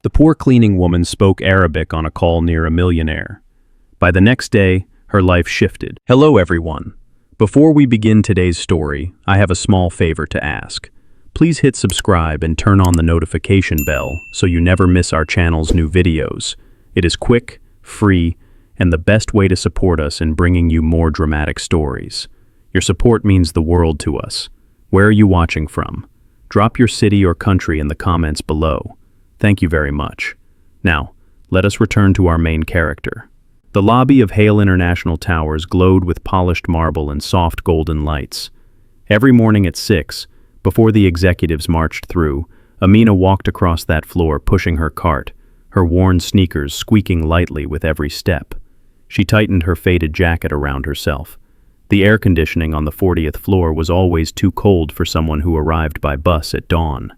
The poor cleaning woman spoke Arabic on a call near a millionaire. By the next day, her life shifted. Hello everyone. Before we begin today's story, I have a small favor to ask. Please hit subscribe and turn on the notification bell so you never miss our channel's new videos. It is quick, free, and the best way to support us in bringing you more dramatic stories. Your support means the world to us. Where are you watching from? Drop your city or country in the comments below. Thank you very much. Now, let us return to our main character. The lobby of Hale International Towers glowed with polished marble and soft golden lights. Every morning at 6, before the executives marched through, Amina walked across that floor pushing her cart, her worn sneakers squeaking lightly with every step. She tightened her faded jacket around herself. The air conditioning on the 40th floor was always too cold for someone who arrived by bus at dawn.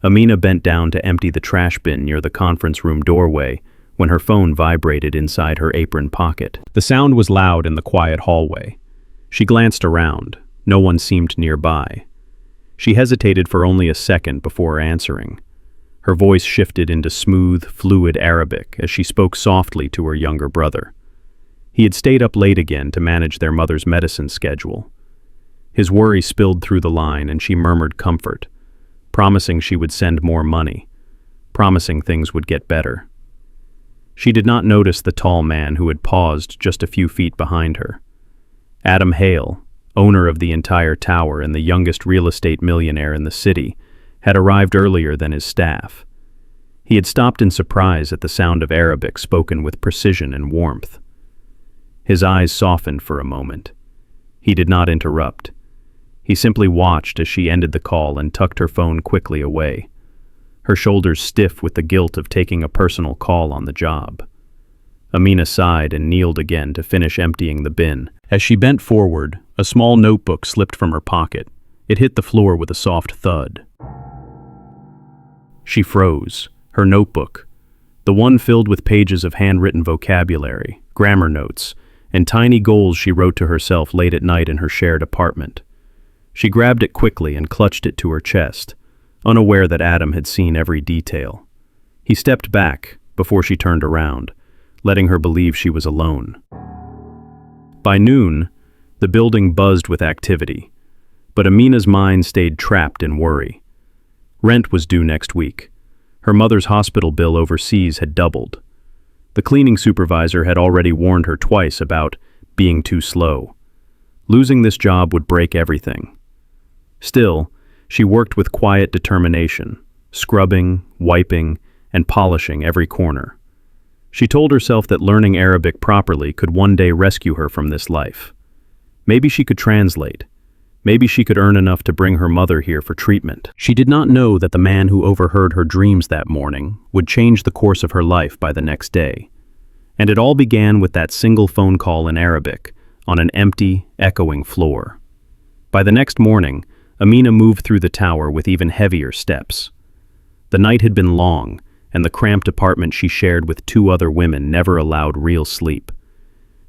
Amina bent down to empty the trash bin near the conference room doorway when her phone vibrated inside her apron pocket. The sound was loud in the quiet hallway. She glanced around. No one seemed nearby. She hesitated for only a second before answering. Her voice shifted into smooth, fluid Arabic as she spoke softly to her younger brother. He had stayed up late again to manage their mother's medicine schedule. His worry spilled through the line and she murmured comfort, promising she would send more money, promising things would get better. She did not notice the tall man who had paused just a few feet behind her. Adam Hale, owner of the entire tower and the youngest real estate millionaire in the city, had arrived earlier than his staff. He had stopped in surprise at the sound of Arabic spoken with precision and warmth. His eyes softened for a moment. He did not interrupt. He simply watched as she ended the call and tucked her phone quickly away, her shoulders stiff with the guilt of taking a personal call on the job. Amina sighed and kneeled again to finish emptying the bin. As she bent forward, a small notebook slipped from her pocket. It hit the floor with a soft thud. She froze. Her notebook, the one filled with pages of handwritten vocabulary, grammar notes, and tiny goals she wrote to herself late at night in her shared apartment. She grabbed it quickly and clutched it to her chest, unaware that Adam had seen every detail. He stepped back before she turned around, letting her believe she was alone. By noon, the building buzzed with activity, but Amina's mind stayed trapped in worry. Rent was due next week. Her mother's hospital bill overseas had doubled. The cleaning supervisor had already warned her twice about being too slow. Losing this job would break everything. Still, she worked with quiet determination, scrubbing, wiping, and polishing every corner. She told herself that learning Arabic properly could one day rescue her from this life. Maybe she could translate. Maybe she could earn enough to bring her mother here for treatment. She did not know that the man who overheard her dreams that morning would change the course of her life by the next day. And it all began with that single phone call in Arabic on an empty, echoing floor. By the next morning, Amina moved through the tower with even heavier steps. The night had been long, and the cramped apartment she shared with 2 other women never allowed real sleep.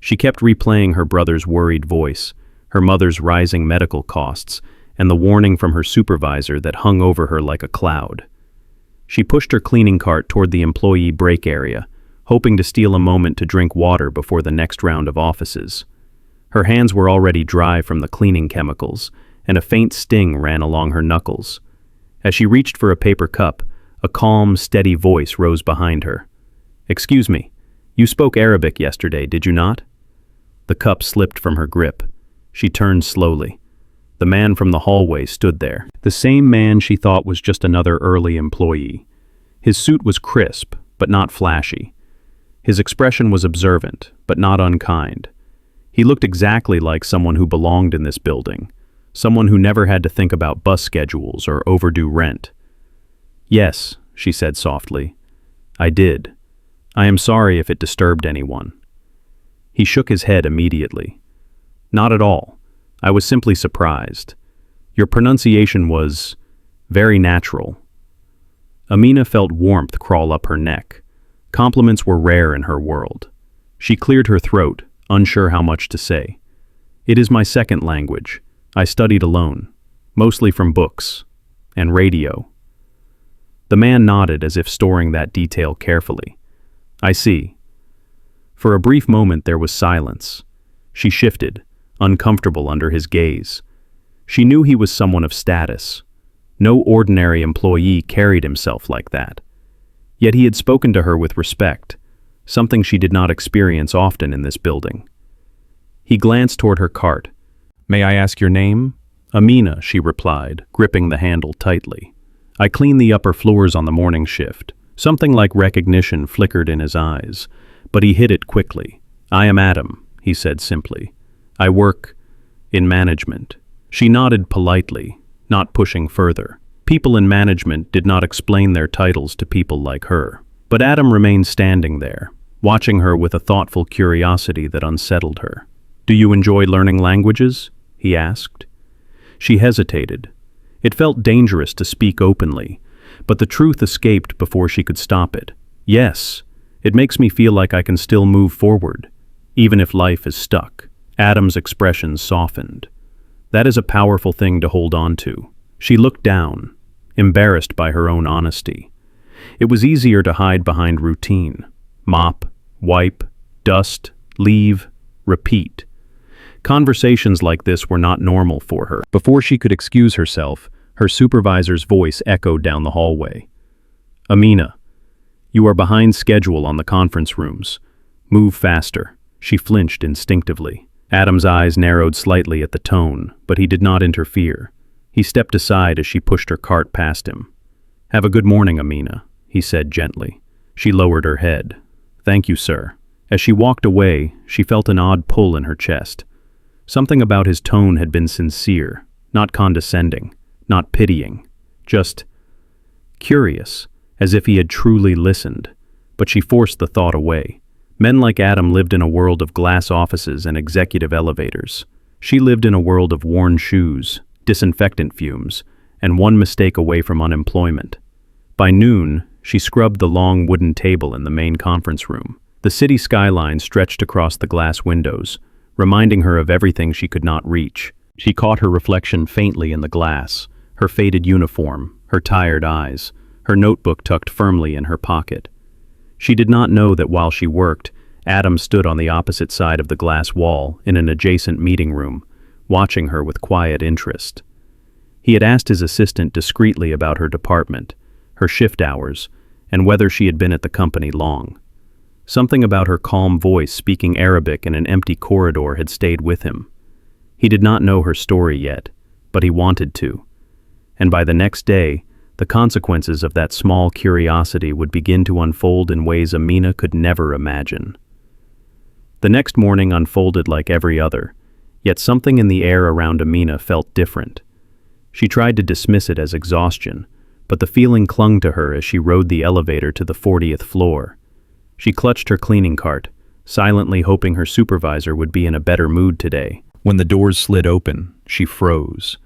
She kept replaying her brother's worried voice, her mother's rising medical costs, and the warning from her supervisor that hung over her like a cloud. She pushed her cleaning cart toward the employee break area, hoping to steal a moment to drink water before the next round of offices. Her hands were already dry from the cleaning chemicals, and a faint sting ran along her knuckles. As she reached for a paper cup, a calm, steady voice rose behind her. "Excuse me, you spoke Arabic yesterday, did you not?" The cup slipped from her grip. She turned slowly. The man from the hallway stood there. The same man she thought was just another early employee. His suit was crisp, but not flashy. His expression was observant, but not unkind. He looked exactly like someone who belonged in this building, someone who never had to think about bus schedules or overdue rent. "Yes," she said softly. "I did. I am sorry if it disturbed anyone." He shook his head immediately. "Not at all. I was simply surprised. Your pronunciation was very natural." Amina felt warmth crawl up her neck. Compliments were rare in her world. She cleared her throat, unsure how much to say. "It is my second language. I studied alone, mostly from books and radio." The man nodded as if storing that detail carefully. I see. For a brief moment there was silence. She shifted, uncomfortable under his gaze. She knew he was someone of status. No ordinary employee carried himself like that. Yet he had spoken to her with respect, something she did not experience often in this building. He glanced toward her cart. May I ask your name? Amina, she replied, gripping the handle tightly. I clean the upper floors on the morning shift. Something like recognition flickered in his eyes, but he hid it quickly. I am Adam, he said simply. I work in management. She nodded politely, not pushing further. People in management did not explain their titles to people like her. But Adam remained standing there, watching her with a thoughtful curiosity that unsettled her. Do you enjoy learning languages? He asked. She hesitated. It felt dangerous to speak openly, but the truth escaped before she could stop it. Yes, it makes me feel like I can still move forward, even if life is stuck. Adam's expression softened. That is a powerful thing to hold on to. She looked down, embarrassed by her own honesty. It was easier to hide behind routine. Mop, wipe, dust, leave, repeat. Conversations like this were not normal for her. Before she could excuse herself, her supervisor's voice echoed down the hallway. Amina, you are behind schedule on the conference rooms. Move faster. She flinched instinctively. Adam's eyes narrowed slightly at the tone, but he did not interfere. He stepped aside as she pushed her cart past him. Have a good morning, Amina, he said gently. She lowered her head. Thank you, sir. As she walked away, she felt an odd pull in her chest. Something about his tone had been sincere, not condescending, not pitying, just curious, as if he had truly listened. But she forced the thought away. Men like Adam lived in a world of glass offices and executive elevators. She lived in a world of worn shoes, disinfectant fumes, and one mistake away from unemployment. By noon, she scrubbed the long wooden table in the main conference room. The city skyline stretched across the glass windows, reminding her of everything she could not reach. She caught her reflection faintly in the glass, her faded uniform, her tired eyes, her notebook tucked firmly in her pocket. She did not know that while she worked, Adam stood on the opposite side of the glass wall in an adjacent meeting room, watching her with quiet interest. He had asked his assistant discreetly about her department, her shift hours, and whether she had been at the company long. Something about her calm voice speaking Arabic in an empty corridor had stayed with him. He did not know her story yet, but he wanted to. And by the next day, the consequences of that small curiosity would begin to unfold in ways Amina could never imagine. The next morning unfolded like every other, yet something in the air around Amina felt different. She tried to dismiss it as exhaustion, but the feeling clung to her as she rode the elevator to the 40th floor. She clutched her cleaning cart, silently hoping her supervisor would be in a better mood today. When the doors slid open, she froze.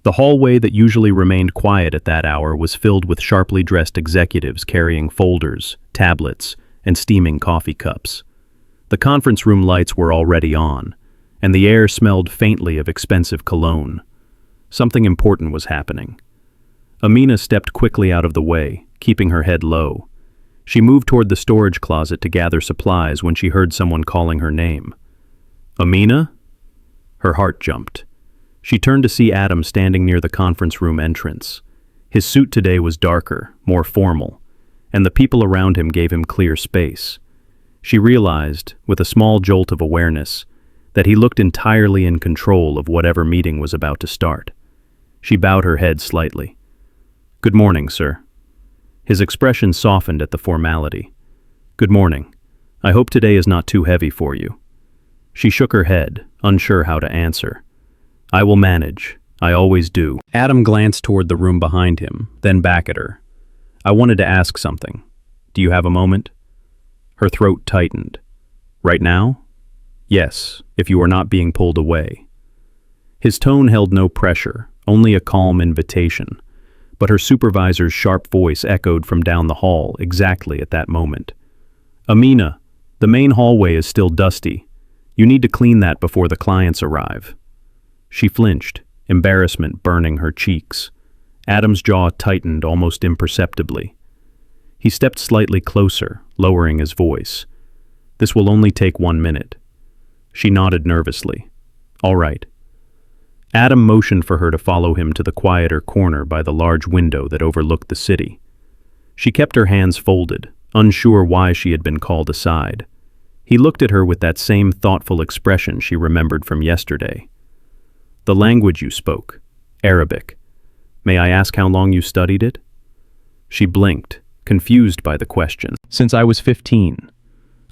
The hallway that usually remained quiet at that hour was filled with sharply dressed executives carrying folders, tablets, and steaming coffee cups. The conference room lights were already on, and the air smelled faintly of expensive cologne. Something important was happening. Amina stepped quickly out of the way, keeping her head low. She moved toward the storage closet to gather supplies when she heard someone calling her name. Amina? Her heart jumped. She turned to see Adam standing near the conference room entrance. His suit today was darker, more formal, and the people around him gave him clear space. She realized, with a small jolt of awareness, that he looked entirely in control of whatever meeting was about to start. She bowed her head slightly. Good morning, sir. His expression softened at the formality. Good morning. I hope today is not too heavy for you. She shook her head, unsure how to answer. I will manage. I always do. Adam glanced toward the room behind him, then back at her. I wanted to ask something. Do you have a moment? Her throat tightened. Right now? Yes, if you are not being pulled away. His tone held no pressure, only a calm invitation, but her supervisor's sharp voice echoed from down the hall exactly at that moment. Amina, the main hallway is still dusty. You need to clean that before the clients arrive. She flinched, embarrassment burning her cheeks. Adam's jaw tightened almost imperceptibly. He stepped slightly closer, lowering his voice. "This will only take 1 minute." She nodded nervously. "All right." Adam motioned for her to follow him to the quieter corner by the large window that overlooked the city. She kept her hands folded, unsure why she had been called aside. He looked at her with that same thoughtful expression she remembered from yesterday. "The language you spoke, Arabic. May I ask how long you studied it?" She blinked, confused by the question. "Since I was 15.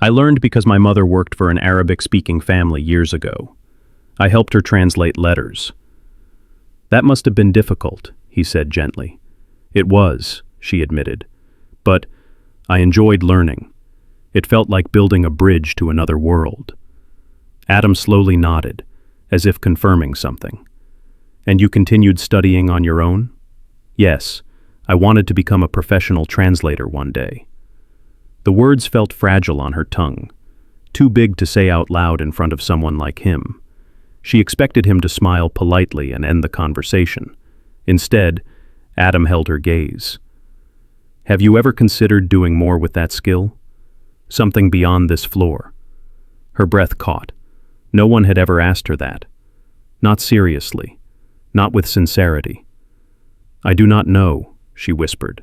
I learned because my mother worked for an Arabic-speaking family years ago. I helped her translate letters." "That must have been difficult," he said gently. "It was," she admitted. "But I enjoyed learning. It felt like building a bridge to another world." Adam slowly nodded, as if confirming something. "And you continued studying on your own?" "Yes, I wanted to become a professional translator one day." The words felt fragile on her tongue, too big to say out loud in front of someone like him. She expected him to smile politely and end the conversation. Instead, Adam held her gaze. "Have you ever considered doing more with that skill? Something beyond this floor?" Her breath caught. No one had ever asked her that. Not seriously. Not with sincerity. "I do not know," she whispered.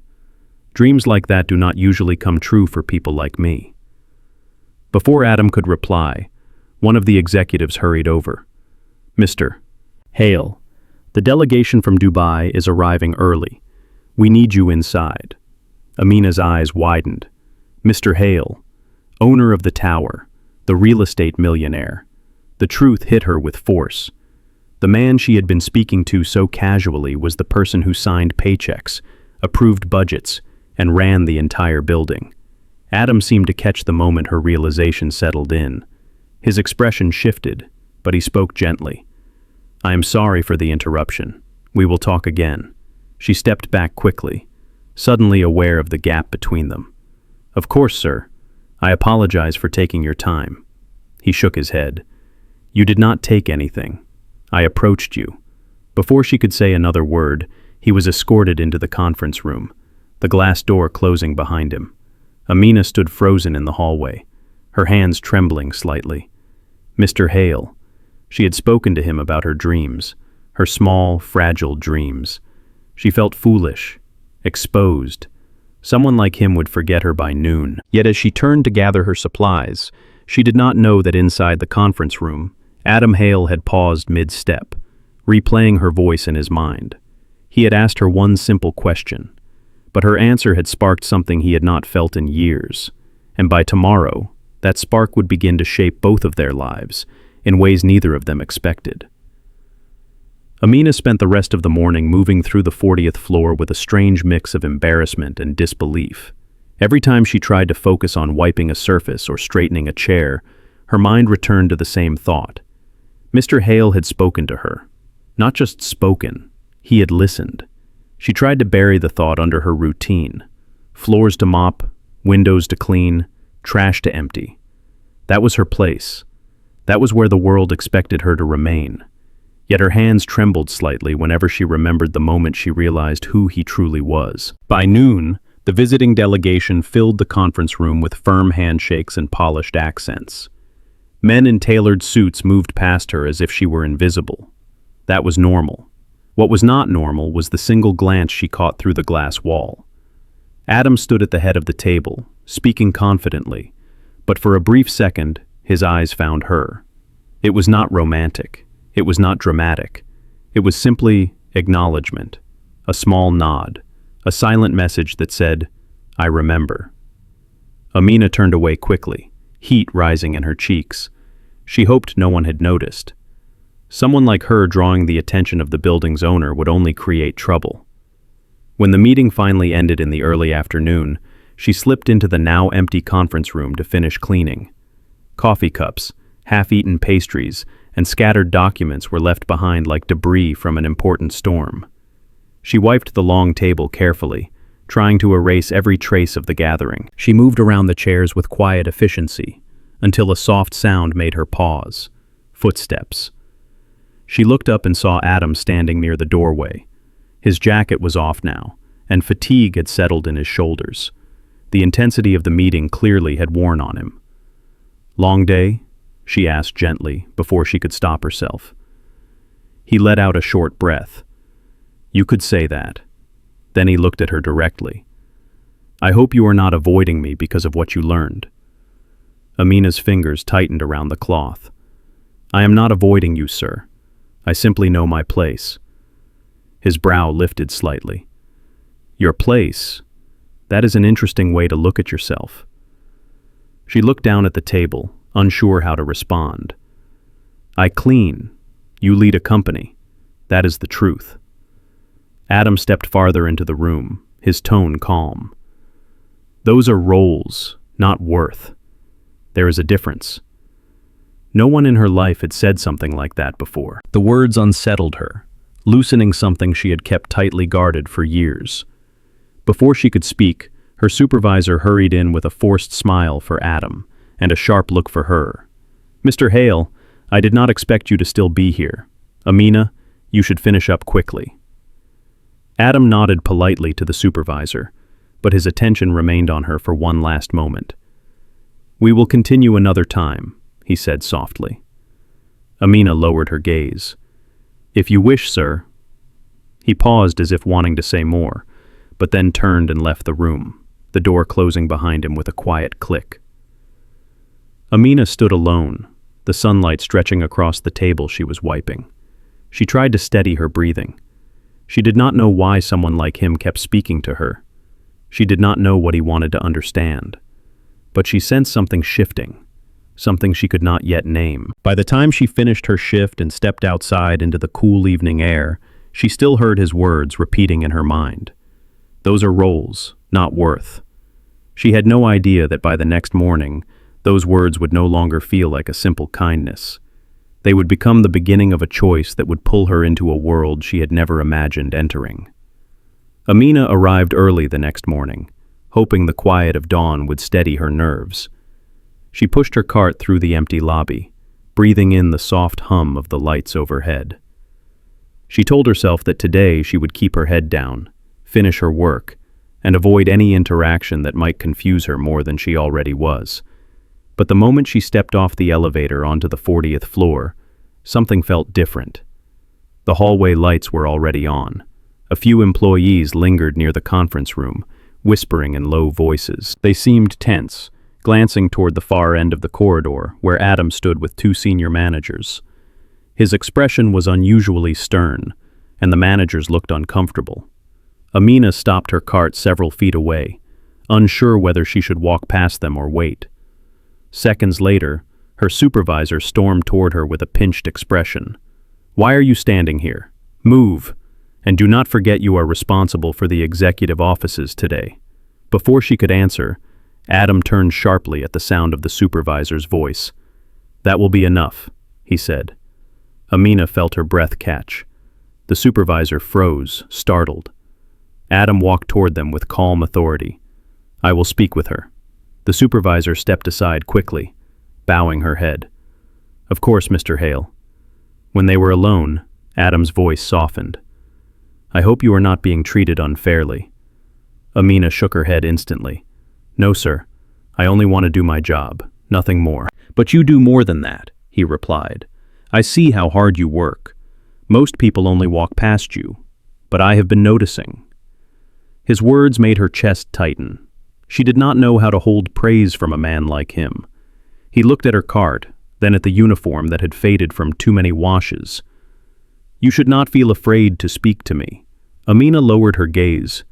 "Dreams like that do not usually come true for people like me." Before Adam could reply, one of the executives hurried over. "Mr. Hale, the delegation from Dubai is arriving early. We need you inside." Amina's eyes widened. Mr. Hale, owner of the tower, the real estate millionaire. The truth hit her with force. The man she had been speaking to so casually was the person who signed paychecks, approved budgets, and ran the entire building. Adam seemed to catch the moment her realization settled in. His expression shifted, but he spoke gently. "I am sorry for the interruption. We will talk again." She stepped back quickly, suddenly aware of the gap between them. "Of course, sir. I apologize for taking your time." He shook his head. "You did not take anything. I approached you." Before she could say another word, he was escorted into the conference room, the glass door closing behind him. Amina stood frozen in the hallway, her hands trembling slightly. Mr. Hale. She had spoken to him about her dreams, her small, fragile dreams. She felt foolish, exposed. Someone like him would forget her by noon. Yet as she turned to gather her supplies, she did not know that inside the conference room, Adam Hale had paused mid-step, replaying her voice in his mind. He had asked her one simple question, but her answer had sparked something he had not felt in years. And by tomorrow, that spark would begin to shape both of their lives in ways neither of them expected. Amina spent the rest of the morning moving through the 40th floor with a strange mix of embarrassment and disbelief. Every time she tried to focus on wiping a surface or straightening a chair, her mind returned to the same thought. Mr. Hale had spoken to her. Not just spoken, he had listened. She tried to bury the thought under her routine. Floors to mop, windows to clean, trash to empty. That was her place. That was where the world expected her to remain. Yet her hands trembled slightly whenever she remembered the moment she realized who he truly was. By noon, the visiting delegation filled the conference room with firm handshakes and polished accents. Men in tailored suits moved past her as if she were invisible. That was normal. What was not normal was the single glance she caught through the glass wall. Adam stood at the head of the table, speaking confidently, but for a brief second, his eyes found her. It was not romantic. It was not dramatic. It was simply acknowledgement, a small nod, a silent message that said, "I remember." Amina turned away quickly, heat rising in her cheeks. She hoped no one had noticed. Someone like her drawing the attention of the building's owner would only create trouble. When the meeting finally ended in the early afternoon, she slipped into the now empty conference room to finish cleaning. Coffee cups, half-eaten pastries, and scattered documents were left behind like debris from an important storm. She wiped the long table carefully, trying to erase every trace of the gathering. She moved around the chairs with quiet efficiency, until a soft sound made her pause. Footsteps. She looked up and saw Adam standing near the doorway. His jacket was off now, and fatigue had settled in his shoulders. The intensity of the meeting clearly had worn on him. "Long day?" she asked gently before she could stop herself. He let out a short breath. "You could say that." Then he looked at her directly. "I hope you are not avoiding me because of what you learned." Amina's fingers tightened around the cloth. "I am not avoiding you, sir. I simply know my place." His brow lifted slightly. "Your place? That is an interesting way to look at yourself." She looked down at the table, unsure how to respond. "I clean. You lead a company. That is the truth." Adam stepped farther into the room, his tone calm. "Those are roles, not worth. There is a difference." No one in her life had said something like that before. The words unsettled her, loosening something she had kept tightly guarded for years. Before she could speak, her supervisor hurried in with a forced smile for Adam and a sharp look for her. "Mr. Hale, I did not expect you to still be here. Amina, you should finish up quickly." Adam nodded politely to the supervisor, but his attention remained on her for one last moment. "We will continue another time," he said softly. Amina lowered her gaze. "If you wish, sir." He paused as if wanting to say more, but then turned and left the room, the door closing behind him with a quiet click. Amina stood alone, the sunlight stretching across the table she was wiping. She tried to steady her breathing. She did not know why someone like him kept speaking to her. She did not know what he wanted to understand. But she sensed something shifting, something she could not yet name. By the time she finished her shift and stepped outside into the cool evening air, she still heard his words repeating in her mind. "Those are roles, not worth." She had no idea that by the next morning, those words would no longer feel like a simple kindness. They would become the beginning of a choice that would pull her into a world she had never imagined entering. Amina arrived early the next morning, hoping the quiet of dawn would steady her nerves. She pushed her cart through the empty lobby, breathing in the soft hum of the lights overhead. She told herself that today she would keep her head down, finish her work, and avoid any interaction that might confuse her more than she already was. But the moment she stepped off the elevator onto the 40th floor, something felt different. The hallway lights were already on. A few employees lingered near the conference room, whispering in low voices. They seemed tense, glancing toward the far end of the corridor where Adam stood with two senior managers. His expression was unusually stern, and the managers looked uncomfortable. Amina stopped her cart several feet away, unsure whether she should walk past them or wait. Seconds later, her supervisor stormed toward her with a pinched expression. "Why are you standing here? Move! And do not forget you are responsible for the executive offices today." Before she could answer, Adam turned sharply at the sound of the supervisor's voice. "That will be enough," he said. Amina felt her breath catch. The supervisor froze, startled. Adam walked toward them with calm authority. "I will speak with her." The supervisor stepped aside quickly, bowing her head. "Of course, Mr. Hale." When they were alone, Adam's voice softened. "I hope you are not being treated unfairly." Amina shook her head instantly. "No, sir. I only want to do my job, nothing more." "But you do more than that," he replied. "I see how hard you work. Most people only walk past you, but I have been noticing." His words made her chest tighten. She did not know how to hold praise from a man like him. He looked at her cart, then at the uniform that had faded from too many washes. "You should not feel afraid to speak to me." Amina lowered her gaze.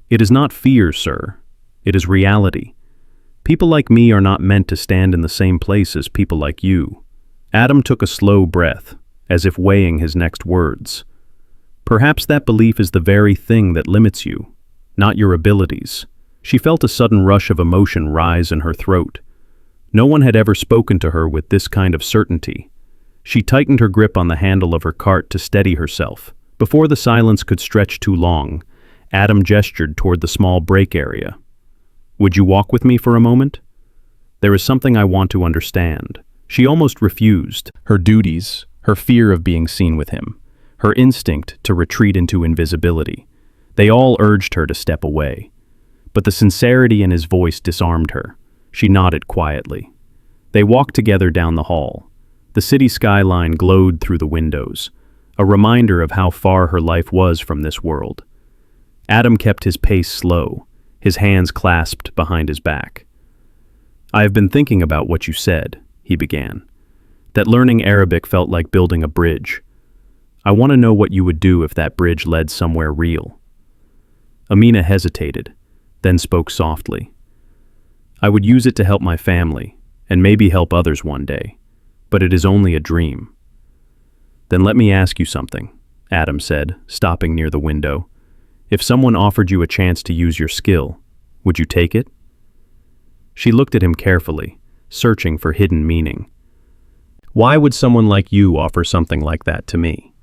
"It is not fear, sir. It is reality. People like me are not meant to stand in the same place as people like you." Adam took a slow breath, as if weighing his next words. "Perhaps that belief is the very thing that limits you, not your abilities." She felt a sudden rush of emotion rise in her throat. No one had ever spoken to her with this kind of certainty. She tightened her grip on the handle of her cart to steady herself. Before the silence could stretch too long, Adam gestured toward the small break area. "Would you walk with me for a moment? There is something I want to understand." She almost refused. Her duties, her fear of being seen with him, her instinct to retreat into invisibility. They all urged her to step away. But the sincerity in his voice disarmed her. She nodded quietly. They walked together down the hall. The city skyline glowed through the windows, a reminder of how far her life was from this world. Adam kept his pace slow, his hands clasped behind his back. "I have been thinking about what you said," he began. "That learning Arabic felt like building a bridge. I want to know what you would do if that bridge led somewhere real." Amina hesitated, then spoke softly. "I would use it to help my family, and maybe help others one day, but it is only a dream." "Then let me ask you something," Adam said, stopping near the window. "If someone offered you a chance to use your skill, would you take it?" She looked at him carefully, searching for hidden meaning. "Why would someone like you offer something like that to me?"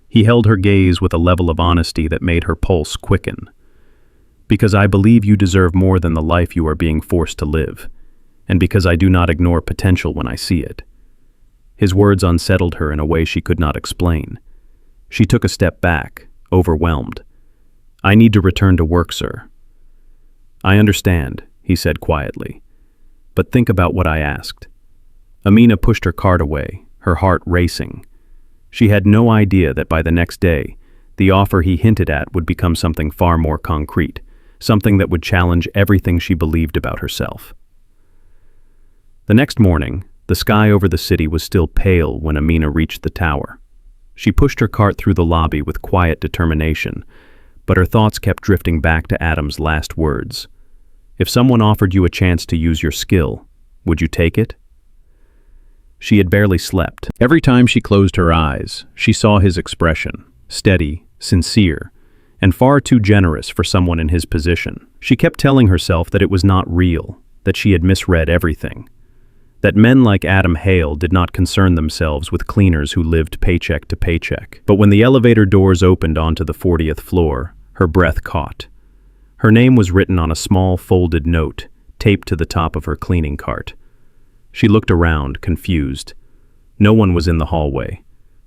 He held her gaze with a level of honesty that made her pulse quicken. "Because I believe you deserve more than the life you are being forced to live, and because I do not ignore potential when I see it." His words unsettled her in a way she could not explain. She took a step back, overwhelmed. "I need to return to work, sir." "I understand," he said quietly. "But think about what I asked." Amina pushed her cart away, her heart racing. She had no idea that by the next day, the offer he hinted at would become something far more concrete, something that would challenge everything she believed about herself. The next morning, the sky over the city was still pale when Amina reached the tower. She pushed her cart through the lobby with quiet determination, but her thoughts kept drifting back to Adam's last words. "If someone offered you a chance to use your skill, would you take it?" She had barely slept. Every time she closed her eyes, she saw his expression, steady, sincere, and far too generous for someone in his position. She kept telling herself that it was not real, that she had misread everything, that men like Adam Hale did not concern themselves with cleaners who lived paycheck to paycheck. But when the elevator doors opened onto the 40th floor, her breath caught. Her name was written on a small folded note, taped to the top of her cleaning cart. She looked around, confused. No one was in the hallway.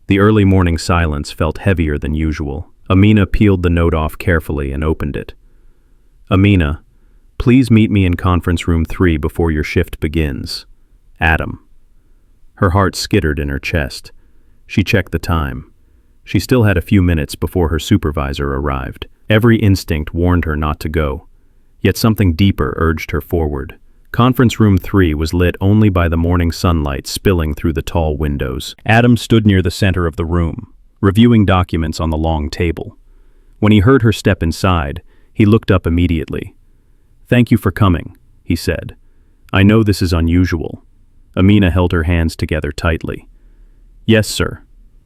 The early morning silence felt heavier than usual. Amina peeled the note off carefully and opened it. "Amina, please meet me in conference room 3 before your shift begins. Adam." Her heart skittered in her chest. She checked the time. She still had a few minutes before her supervisor arrived. Every instinct warned her not to go, yet something deeper urged her forward. Conference room 3 was lit only by the morning sunlight spilling through the tall windows. Adam stood near the center of the room, reviewing documents on the long table. When he heard her step inside, he looked up immediately. "Thank you for coming," he said. "I know this is unusual." Amina held her hands together tightly. "Yes, sir."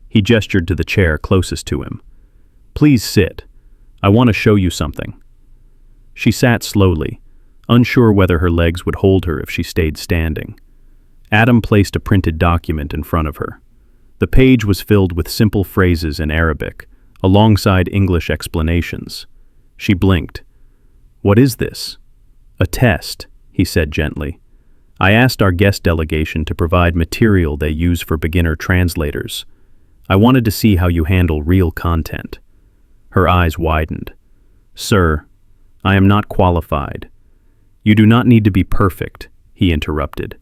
He gestured to the chair closest to him. "Please sit. I want to show you something." She sat slowly, unsure whether her legs would hold her if she stayed standing. Adam placed a printed document in front of her. The page was filled with simple phrases in Arabic, alongside English explanations. She blinked. "What is this?" "A test," he said gently. "I asked our guest delegation to provide material they use for beginner translators. I wanted to see how you handle real content." Her eyes widened. "Sir, I am not qualified." "You do not need to be perfect," he interrupted.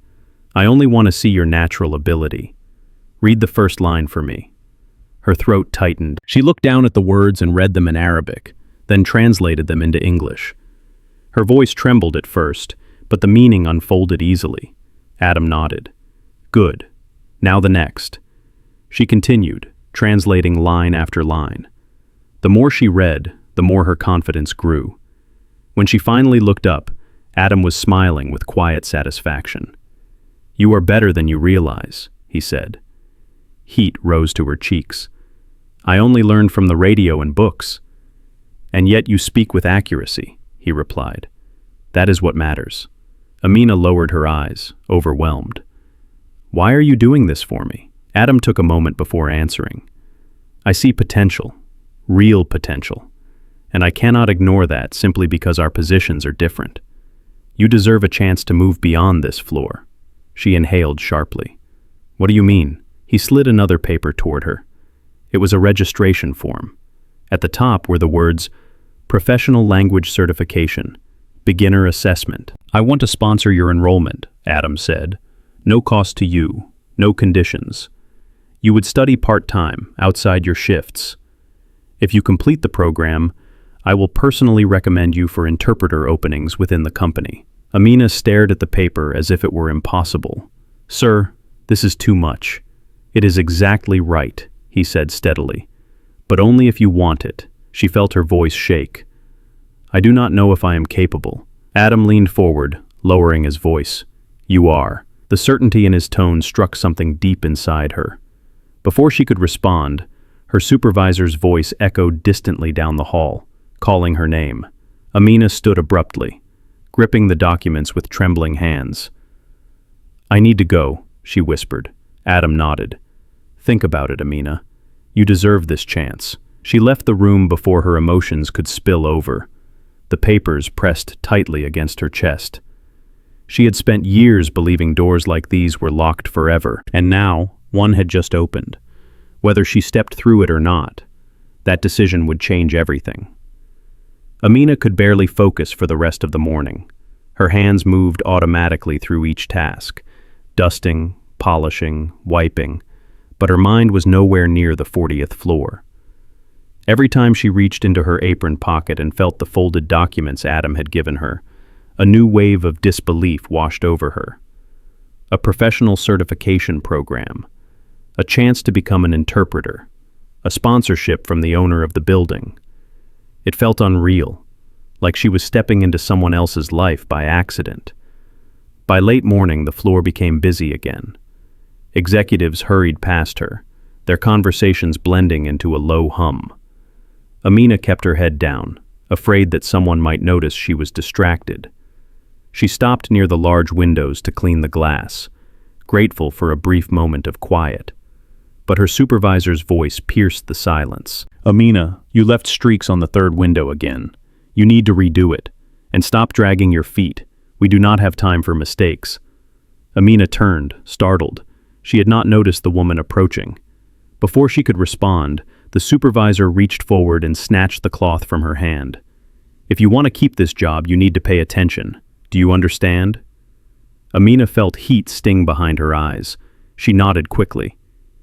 "I only want to see your natural ability. Read the first line for me." Her throat tightened. She looked down at the words and read them in Arabic, then translated them into English. Her voice trembled at first, but the meaning unfolded easily. Adam nodded. "Good. Now the next." She continued, translating line after line. The more she read, the more her confidence grew. When she finally looked up, Adam was smiling with quiet satisfaction. "You are better than you realize," he said. Heat rose to her cheeks. "I only learned from the radio and books." "And yet you speak with accuracy," he replied. "That is what matters." Amina lowered her eyes, overwhelmed. "Why are you doing this for me?" Adam took a moment before answering. "I see potential, real potential, and I cannot ignore that simply because our positions are different. You deserve a chance to move beyond this floor." She inhaled sharply. "What do you mean?" He slid another paper toward her. It was a registration form. At the top were the words, Professional Language Certification, Beginner Assessment. "I want to sponsor your enrollment," Adam said. "No cost to you, no conditions. You would study part-time, outside your shifts. If you complete the program, I will personally recommend you for interpreter openings within the company." Amina stared at the paper as if it were impossible. "Sir, this is too much." "It is exactly right," he said steadily. "But only if you want it." She felt her voice shake. "I do not know if I am capable." Adam leaned forward, lowering his voice. "You are." The certainty in his tone struck something deep inside her. Before she could respond, her supervisor's voice echoed distantly down the hall, calling her name. Amina stood abruptly, gripping the documents with trembling hands. "I need to go," she whispered. Adam nodded. "Think about it, Amina. You deserve this chance." She left the room before her emotions could spill over. The papers pressed tightly against her chest. She had spent years believing doors like these were locked forever, and now one had just opened. Whether she stepped through it or not, that decision would change everything. Amina could barely focus for the rest of the morning. Her hands moved automatically through each task, dusting, polishing, wiping, but her mind was nowhere near the 40th floor. Every time she reached into her apron pocket and felt the folded documents Adam had given her, a new wave of disbelief washed over her. A professional certification program, a chance to become an interpreter, a sponsorship from the owner of the building. It felt unreal, like she was stepping into someone else's life by accident. By late morning, the floor became busy again. Executives hurried past her, their conversations blending into a low hum. Amina kept her head down, afraid that someone might notice she was distracted. She stopped near the large windows to clean the glass, grateful for a brief moment of quiet. But her supervisor's voice pierced the silence. "Amina, you left streaks on the third window again. You need to redo it. And stop dragging your feet. We do not have time for mistakes." Amina turned, startled. She had not noticed the woman approaching. Before she could respond, the supervisor reached forward and snatched the cloth from her hand. "If you want to keep this job, you need to pay attention. Do you understand?" Amina felt heat sting behind her eyes. She nodded quickly.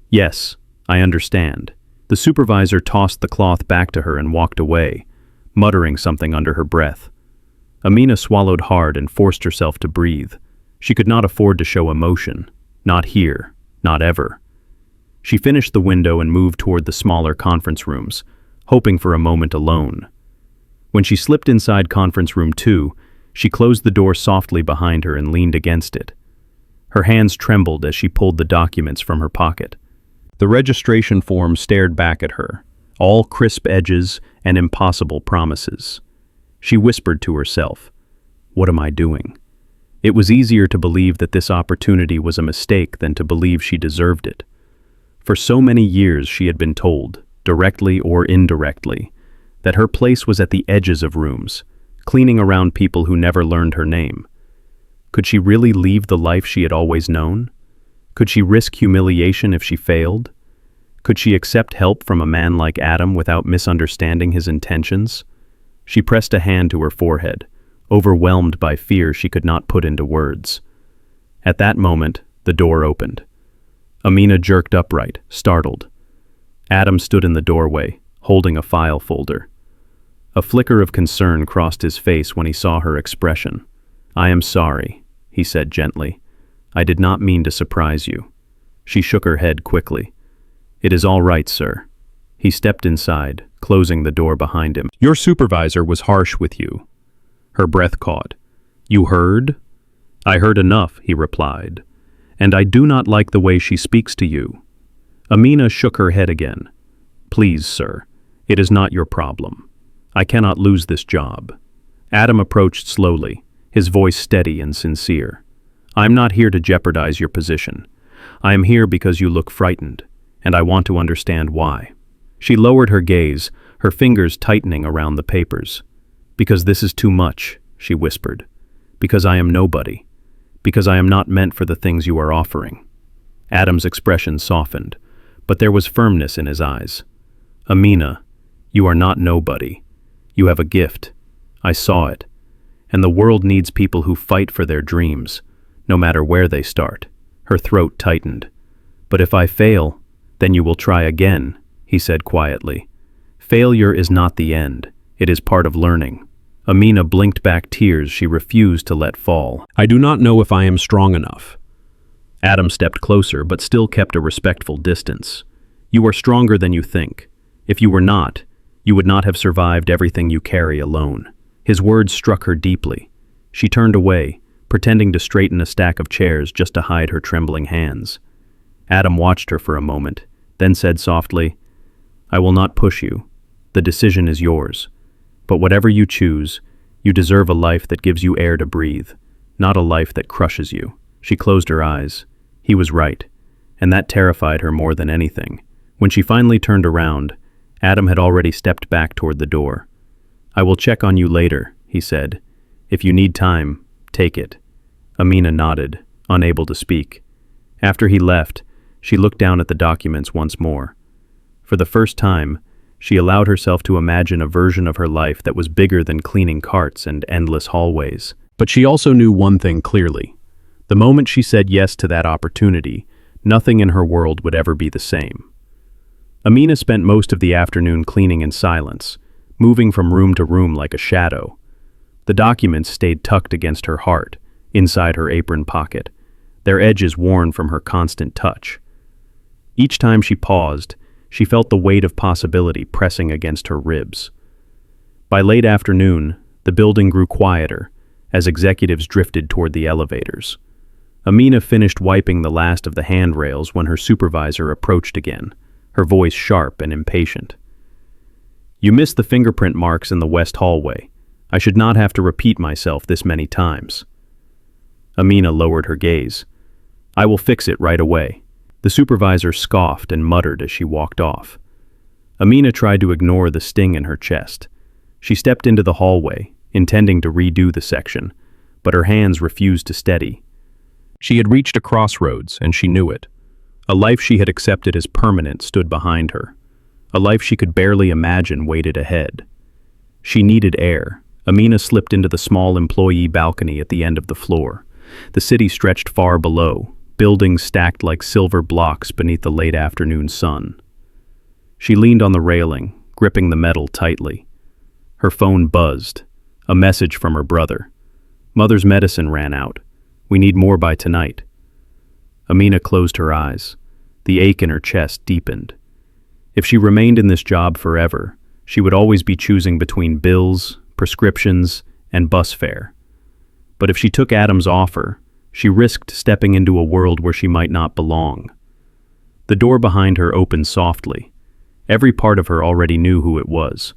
"Yes, I understand." The supervisor tossed the cloth back to her and walked away, muttering something under her breath. Amina swallowed hard and forced herself to breathe. She could not afford to show emotion. Not here, not ever. She finished the window and moved toward the smaller conference rooms, hoping for a moment alone. When she slipped inside conference room 2, she closed the door softly behind her and leaned against it. Her hands trembled as she pulled the documents from her pocket. The registration form stared back at her, all crisp edges and impossible promises. She whispered to herself, "What am I doing?" It was easier to believe that this opportunity was a mistake than to believe she deserved it. For so many years she had been told, directly or indirectly, that her place was at the edges of rooms, cleaning around people who never learned her name. Could she really leave the life she had always known? Could she risk humiliation if she failed? Could she accept help from a man like Adam without misunderstanding his intentions? She pressed a hand to her forehead, overwhelmed by fear she could not put into words. At that moment, the door opened. Amina jerked upright, startled. Adam stood in the doorway, holding a file folder. A flicker of concern crossed his face when he saw her expression. "I am sorry," he said gently. "I did not mean to surprise you." She shook her head quickly. "It is all right, sir." He stepped inside, closing the door behind him. "Your supervisor was harsh with you." Her breath caught. "You heard?" "I heard enough," he replied. "And I do not like the way she speaks to you." Amina shook her head again. "Please, sir, it is not your problem. I cannot lose this job." Adam approached slowly, his voice steady and sincere. "I am not here to jeopardize your position. I am here because you look frightened, and I want to understand why." She lowered her gaze, her fingers tightening around the papers. "Because this is too much," she whispered. "Because I am nobody. Because I am not meant for the things you are offering." Adam's expression softened. but there was firmness in his eyes. "Amina, you are not nobody. You have a gift. I saw it. And the world needs people who fight for their dreams, no matter where they start." Her throat tightened. "But if I fail, then you will try again," he said quietly. "Failure is not the end. It is part of learning." Amina blinked back tears she refused to let fall. "I do not know if I am strong enough." Adam stepped closer, but still kept a respectful distance. "You are stronger than you think. If you were not, you would not have survived everything you carry alone." His words struck her deeply. She turned away, pretending to straighten a stack of chairs just to hide her trembling hands. Adam watched her for a moment, then said softly, "I will not push you. The decision is yours. But whatever you choose, you deserve a life that gives you air to breathe, not a life that crushes you." She closed her eyes. He was right, and that terrified her more than anything. When she finally turned around, Adam had already stepped back toward the door. "I will check on you later," he said. "If you need time, take it." Amina nodded, unable to speak. After he left, she looked down at the documents once more. For the first time, she allowed herself to imagine a version of her life that was bigger than cleaning carts and endless hallways. But she also knew one thing clearly. The moment she said yes to that opportunity, nothing in her world would ever be the same. Amina spent most of the afternoon cleaning in silence, moving from room to room like a shadow. The documents stayed tucked against her heart, inside her apron pocket, their edges worn from her constant touch. Each time she paused, she felt the weight of possibility pressing against her ribs. By late afternoon, the building grew quieter as executives drifted toward the elevators. Amina finished wiping the last of the handrails when her supervisor approached again, her voice sharp and impatient. "You missed the fingerprint marks in the west hallway. I should not have to repeat myself this many times." Amina lowered her gaze. "I will fix it right away." The supervisor scoffed and muttered as she walked off. Amina tried to ignore the sting in her chest. She stepped into the hallway, intending to redo the section, but her hands refused to steady. She had reached a crossroads, and she knew it. A life she had accepted as permanent stood behind her. A life she could barely imagine waited ahead. She needed air. Amina slipped into the small employee balcony at the end of the floor. The city stretched far below, buildings stacked like silver blocks beneath the late afternoon sun. She leaned on the railing, gripping the metal tightly. Her phone buzzed. A message from her brother. "Mother's medicine ran out. We need more by tonight." Amina closed her eyes. The ache in her chest deepened. If she remained in this job forever, she would always be choosing between bills, prescriptions, and bus fare. But if she took Adam's offer, she risked stepping into a world where she might not belong. The door behind her opened softly. Every part of her already knew who it was.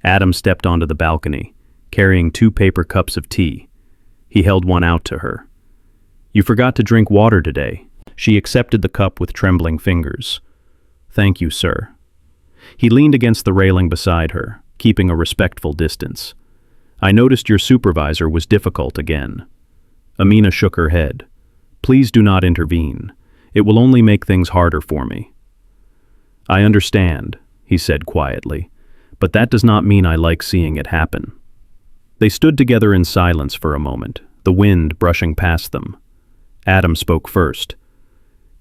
Adam stepped onto the balcony, carrying 2 paper cups of tea. He held one out to her. "You forgot to drink water today." She accepted the cup with trembling fingers. "Thank you, sir." He leaned against the railing beside her, keeping a respectful distance. "I noticed your supervisor was difficult again." Amina shook her head. "Please do not intervene. It will only make things harder for me." "I understand," he said quietly, "but that does not mean I like seeing it happen." They stood together in silence for a moment, the wind brushing past them. Adam spoke first.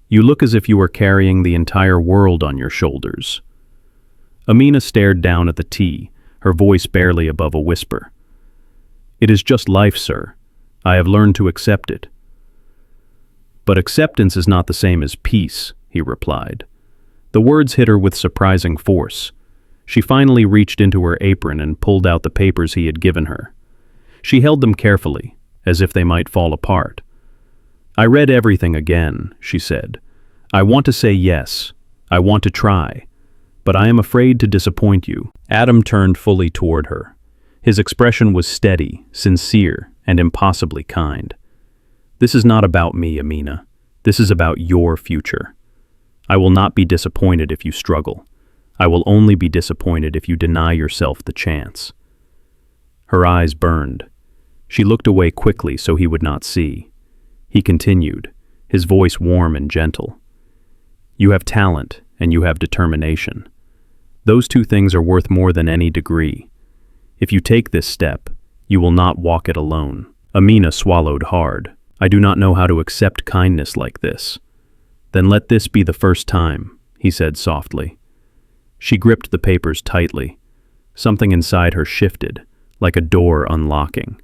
"You look as if you were carrying the entire world on your shoulders." Amina stared down at the tea, her voice barely above a whisper. "It is just life, sir. I have learned to accept it." "But acceptance is not the same as peace," he replied. The words hit her with surprising force. She finally reached into her apron and pulled out the papers he had given her. She held them carefully, as if they might fall apart. "I read everything again," she said. "I want to say yes. I want to try. But I am afraid to disappoint you." Adam turned fully toward her. His expression was steady, sincere, and impossibly kind. "This is not about me, Amina. This is about your future. I will not be disappointed if you struggle. I will only be disappointed if you deny yourself the chance." Her eyes burned. She looked away quickly so he would not see. He continued, his voice warm and gentle. "You have talent, and you have determination. Those two things are worth more than any degree. If you take this step, you will not walk it alone. Amina swallowed hard. I do not know how to accept kindness like this. Then let this be the first time, he said softly. She gripped the papers tightly. Something inside her shifted, like a door unlocking.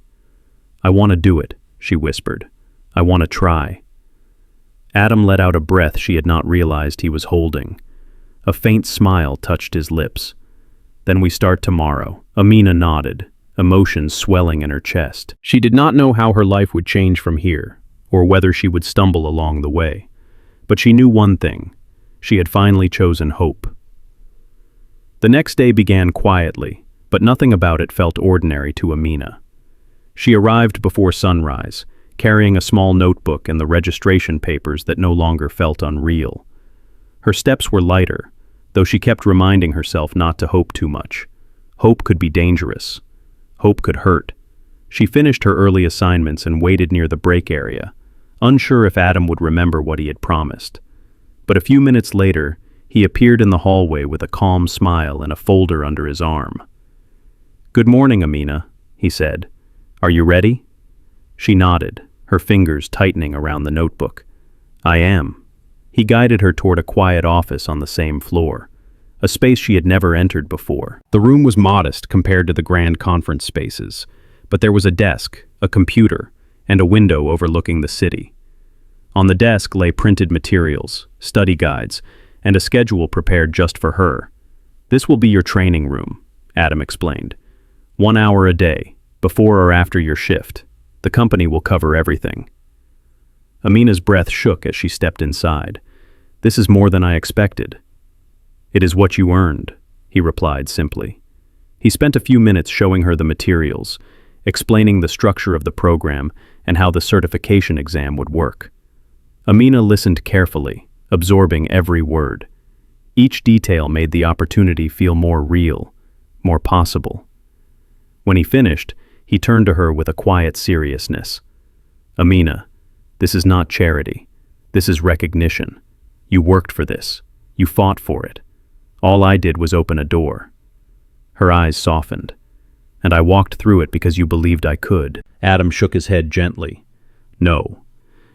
I want to do it, she whispered. I want to try. Adam let out a breath she had not realized he was holding. A faint smile touched his lips. Then we start tomorrow. Amina nodded, emotions swelling in her chest. She did not know how her life would change from here, or whether she would stumble along the way. But she knew one thing. She had finally chosen hope. The next day began quietly, but nothing about it felt ordinary to Amina. She arrived before sunrise, carrying a small notebook and the registration papers that no longer felt unreal. Her steps were lighter, though she kept reminding herself not to hope too much. Hope could be dangerous. Hope could hurt. She finished her early assignments and waited near the break area, unsure if Adam would remember what he had promised. But a few minutes later, he appeared in the hallway with a calm smile and a folder under his arm. "Good morning, Amina," he said. "Are you ready?" She nodded, her fingers tightening around the notebook. "I am." He guided her toward a quiet office on the same floor, a space she had never entered before. The room was modest compared to the grand conference spaces, but there was a desk, a computer, and a window overlooking the city. On the desk lay printed materials, study guides, and a schedule prepared just for her. "This will be your training room," Adam explained. 1 hour a day, before or after your shift. The company will cover everything. Amina's breath shook as she stepped inside. "This is more than I expected." "It is what you earned," he replied simply. He spent a few minutes showing her the materials, explaining the structure of the program and how the certification exam would work. Amina listened carefully, absorbing every word. Each detail made the opportunity feel more real, more possible. When he finished, he turned to her with a quiet seriousness. "Amina, this is not charity. This is recognition. You worked for this. You fought for it. All I did was open a door." Her eyes softened. "And I walked through it because you believed I could." Adam shook his head gently. "No.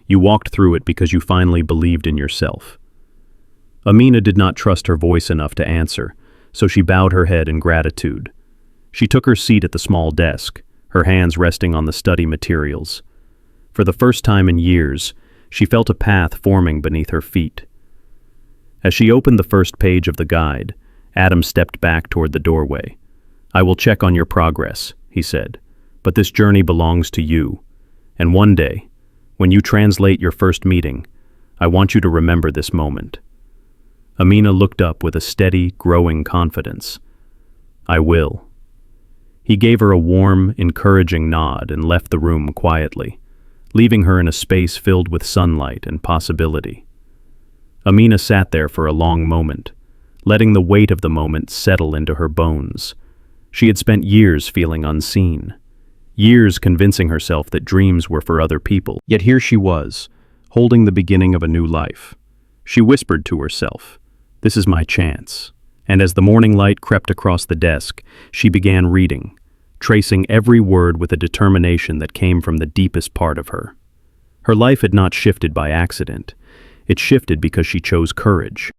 You walked through it because you finally believed in yourself." Amina did not trust her voice enough to answer, so she bowed her head in gratitude. She took her seat at the small desk, her hands resting on the study materials. For the first time in years, she felt a path forming beneath her feet. As she opened the first page of the guide, Adam stepped back toward the doorway. "I will check on your progress," he said, "but this journey belongs to you. And one day, when you translate your first meeting, I want you to remember this moment." Amina looked up with a steady, growing confidence. "I will." He gave her a warm, encouraging nod and left the room quietly, leaving her in a space filled with sunlight and possibility. Amina sat there for a long moment, letting the weight of the moment settle into her bones. She had spent years feeling unseen, years convincing herself that dreams were for other people. Yet here she was, holding the beginning of a new life. She whispered to herself, "This is my chance." And as the morning light crept across the desk, she began reading, tracing every word with a determination that came from the deepest part of her. Her life had not shifted by accident. It shifted because she chose courage.